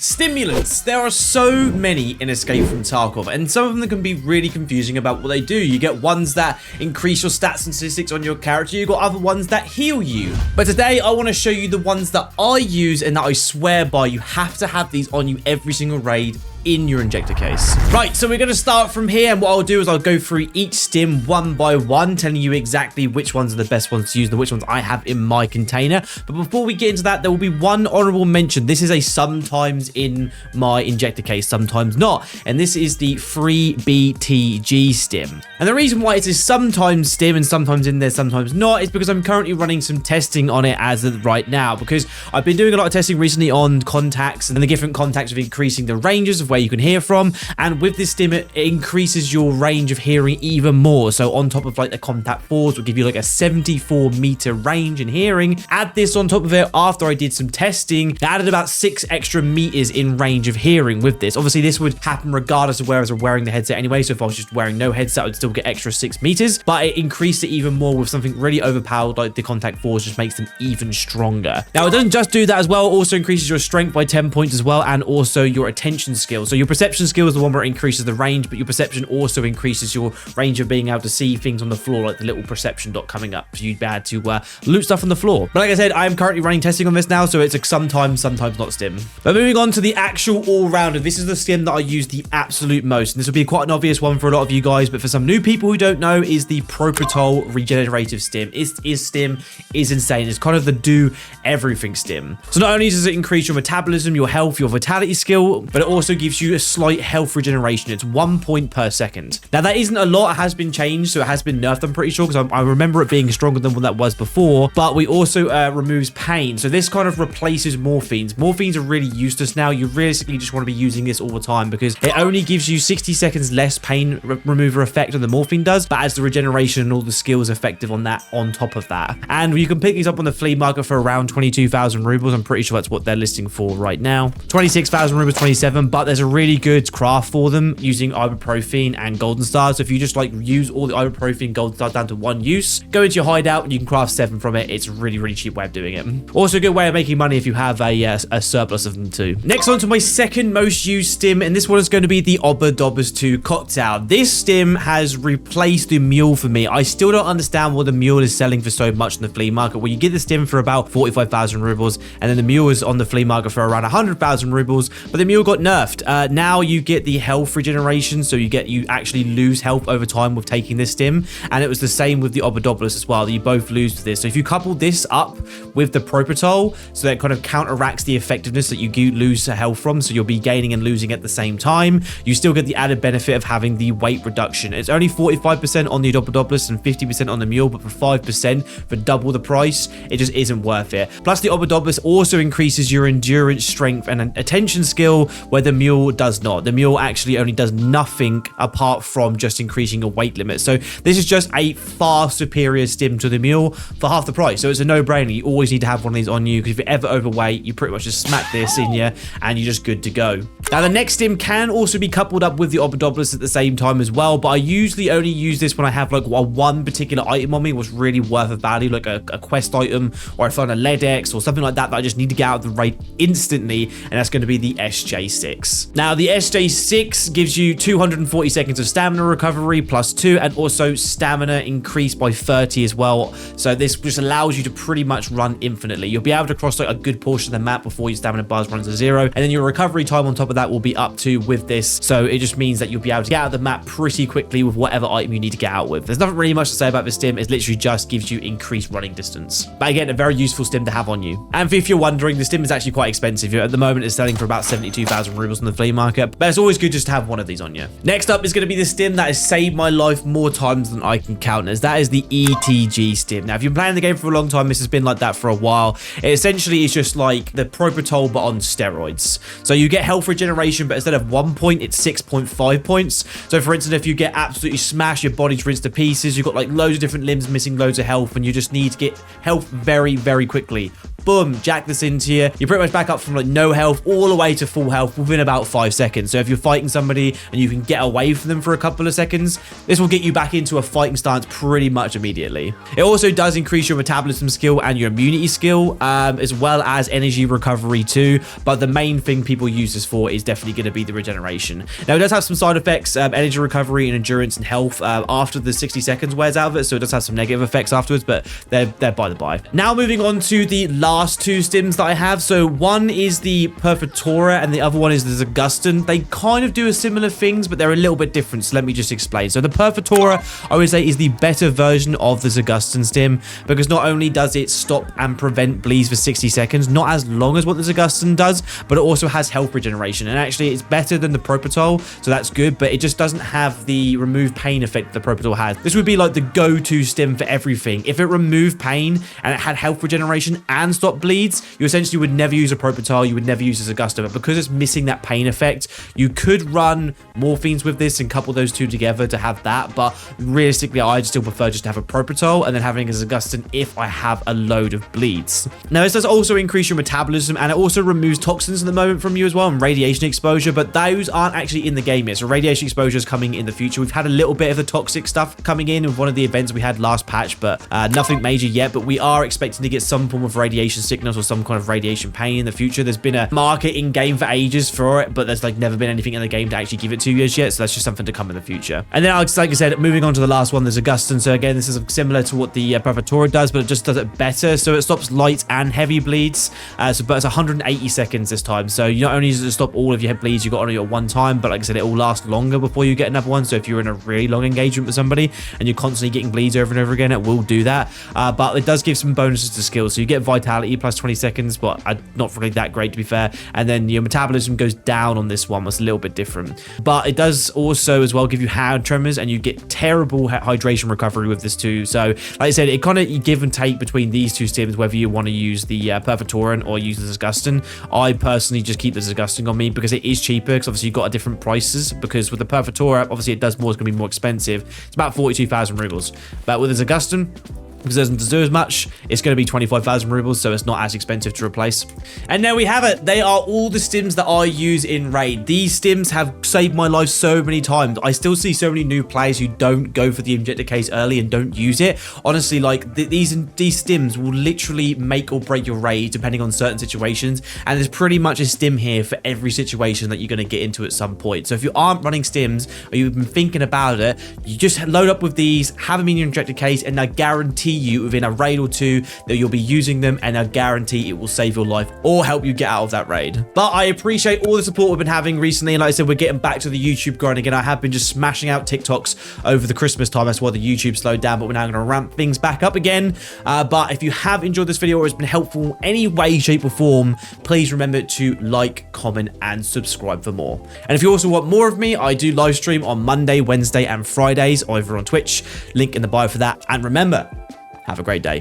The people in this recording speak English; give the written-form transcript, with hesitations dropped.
Stimulants. There are so many in Escape from Tarkov, and some of them can be really confusing about what they do. You get ones that increase your stats and statistics on your character. You've got other ones that heal you. But today, I want to show you the ones that I use and that I swear by. You have to have these on you every single raid in your injector case. Right, so we're going to start from here, and what I'll do is I'll go through each stim one by one, telling you exactly which ones are the best ones to use and which ones I have in my container. But before we get into that, there will be one honorable mention. This is a sometimes in my injector case, sometimes not, and this is the free BTG stim. And the reason why it is sometimes stim and sometimes in there, sometimes not, is because I'm currently running some testing on it as of right now, because I've been doing a lot of testing recently on contacts and the different contacts of increasing the ranges of where you can hear from, and with this stim it increases your range of hearing even more. So on top of like the contact 4s will give you like a 74 meter range in hearing. Add this on top of it after I did some testing, it added about 6 extra meters in range of hearing with this. Obviously this would happen regardless of where I was wearing the headset anyway, so if I was just wearing no headset I'd still get extra 6 meters, but it increased it even more with something really overpowered like the contact 4s, just makes them even stronger. Now it doesn't just do that as well, it also increases your strength by 10 points as well, and also your attention skill. So your perception skill is the one where it increases the range, but your perception also increases your range of being able to see things on the floor, like the little perception dot coming up, so you'd be able to loot stuff on the floor. But like I said, I am currently running testing on this now, so it's a sometimes not stim. But moving on to the actual all-rounder, this is the stim that I use the absolute most, and this will be quite an obvious one for a lot of you guys, but for some new people who don't know, is the Propit regenerative stim. Stim is insane. It's kind of the do everything stim. So not only does it increase your metabolism, your health, your vitality skill, but it also gives you a slight health regeneration. It's 1 point per second. Now that isn't a lot, it has been changed, so it has been nerfed, I'm pretty sure, because I remember it being stronger than what that was before, but we also removes pain. So this kind of replaces morphines. Morphines are really useless now. You realistically just want to be using this all the time because it only gives you 60 seconds less pain remover effect than the morphine does, but adds the regeneration and all the skills effective on that on top of that. And you can pick these up on the flea market for around 22,000 rubles. I'm pretty sure that's what they're listing for right now. 26,000 rubles, 27, but there's a really good craft for them using ibuprofen and golden stars. So if you just like use all the ibuprofen and golden stars down to one use, go into your hideout and you can craft 7 from it. It's a really cheap way of doing it. Also a good way of making money if you have a surplus of them too. Next on to my second most used stim, and this one is going to be the Obdolbos 2 cocktail. This stim has replaced the mule for me. I still don't understand what the mule is selling for so much in the flea market. Well, you get the stim for about 45,000 rubles, and then the mule is on the flea market for around 100,000 rubles, but the mule got nerfed. Now you get the health regeneration, so you actually lose health over time with taking this stim, and it was the same with the Obdolbos as well. You both lose to this. So if you couple this up with the Propit, so that kind of counteracts the effectiveness that you lose health from, so you'll be gaining and losing at the same time, you still get the added benefit of having the weight reduction. It's only 45% on the Obdolbos and 50% on the mule, but for 5% for double the price, it just isn't worth it. Plus the Obdolbos also increases your endurance, strength, and attention skill, where the mule does not. The mule actually only does nothing apart from just increasing your weight limit. So this is just a far superior stim to the mule for half the price. So it's a no-brainer. You always need to have one of these on you, because if you're ever overweight, you pretty much just smack this in you and you're just good to go. Now the next stim can also be coupled up with the Obdolbos at the same time as well, but I usually only use this when I have like one particular item on me was really worth a value, like a quest item, or I find a LEDX or something like that I just need to get out of the raid instantly, and that's going to be the SJ6. Now the SJ6 gives you 240 seconds of stamina recovery plus 2, and also stamina increased by 30 as well. So this just allows you to pretty much run infinitely. You'll be able to cross like a good portion of the map before your stamina bars run to 0, and then your recovery time on top of that will be up to with this. So it just means that you'll be able to get out of the map pretty quickly with whatever item you need to get out with. There's nothing really much to say about this stim. It literally just gives you increased running distance. But again, a very useful stim to have on you. And if you're wondering, the stim is actually quite expensive. At the moment, it's selling for about 72,000 rubles on the flea market, but it's always good just to have one of these on you. Next up is going to be the stim that has saved my life more times than I can count, as that is the ETG stim. Now, if you've been playing the game for a long time, this has been like that for a while. It essentially is just like the Propit but on steroids. So you get health regeneration regeneration, but instead of 1 point, it's 6.5 points. So for instance, if you get absolutely smashed, your body's rinsed to pieces, you've got like loads of different limbs missing loads of health, and you just need to get health very, very quickly. Boom, jack this into you. You're pretty much back up from like no health all the way to full health within about 5 seconds. So if you're fighting somebody and you can get away from them for a couple of seconds, this will get you back into a fighting stance pretty much immediately. It also does increase your metabolism skill and your immunity skill, as well as energy recovery too. But the main thing people use this for is definitely going to be the regeneration. Now, it does have some side effects, energy recovery and endurance and health after the 60 seconds wears out of it. So it does have some negative effects afterwards, but they're by the by. Now moving on to the last two stims that I have. So one is the Perfotora and the other one is the Zagustin. They kind of do a similar things, but they're a little bit different. So let me just explain. So the Perfotora, I would say, is the better version of the Zagustin stim, because not only does it stop and prevent bleeds for 60 seconds, not as long as what the Zagustin does, but it also has health regeneration. And actually, it's better than the Propitol, so that's good, but it just doesn't have the remove pain effect that the Propitol has. This would be like the go-to stim for everything. If it removed pain and it had health regeneration and stopped bleeds, you essentially would never use a Propitol, you would never use a Zagustin, but because it's missing that pain effect, you could run morphines with this and couple those two together to have that, but realistically, I'd still prefer just to have a Propitol and then having a Zagustin if I have a load of bleeds. Now, this does also increase your metabolism, and it also removes toxins at the moment from you as well, and radiation exposure, but those aren't actually in the game yet, so radiation exposure is coming in the future. We've had a little bit of the toxic stuff coming in with one of the events we had last patch, but nothing major yet, but we are expecting to get some form of radiation sickness or some kind of radiation pain in the future. There's been a market in game for ages for it, but there's like never been anything in the game to actually give it to you as yet, so that's just something to come in the future. And then, like I said, moving on to the last one, there's Zagustin. So again, this is similar to what the Perfotora does, but it just does it better. So it stops light and heavy bleeds, but it's 180 seconds this time. So you not only does it stop all of your bleeds you got on it at one time, but like I said, it will last longer before you get another one. So if you're in a really long engagement with somebody and you're constantly getting bleeds over and over again, it will do that. But it does give some bonuses to skills. So you get vitality plus 20 seconds, but not really that great to be fair. And then your metabolism goes down on this one. It's a little bit different. But it does also as well give you hand tremors, and you get terrible hydration recovery with this too. So like I said, it kind of give and take between these two stims, whether you want to use the Perfotoran or use the Zagustin. I personally just keep the Zagustin on me because it is cheaper, because obviously you've got different prices, because with the Perfotora, obviously it does more, it's going to be more expensive. It's about 42,000 rubles. But with the Zagustin, because it doesn't do as much, it's going to be 25,000 rubles, so it's not as expensive to replace. And there we have it. They are all the stims that I use in Raid. These stims have saved my life so many times. I still see so many new players who don't go for the injector case early and don't use it. Honestly, like these stims will literally make or break your Raid depending on certain situations, and there's pretty much a stim here for every situation that you're going to get into at some point. So if you aren't running stims or you've been thinking about it, you just load up with these, have them in your injector case, and I guarantee you within a raid or two that you'll be using them, and I guarantee it will save your life or help you get out of that raid. But I appreciate all the support we've been having recently, and like I said, we're getting back to the YouTube grind again. I have been just smashing out TikToks over the Christmas time. That's why the YouTube slowed down, but we're now going to ramp things back up again. But if you have enjoyed this video or it's been helpful in any way, shape or form, please remember to like, comment and subscribe for more. And if you also want more of me, I do live stream on Monday, Wednesday and Fridays over on Twitch. Link in the bio for that. And remember, have a great day.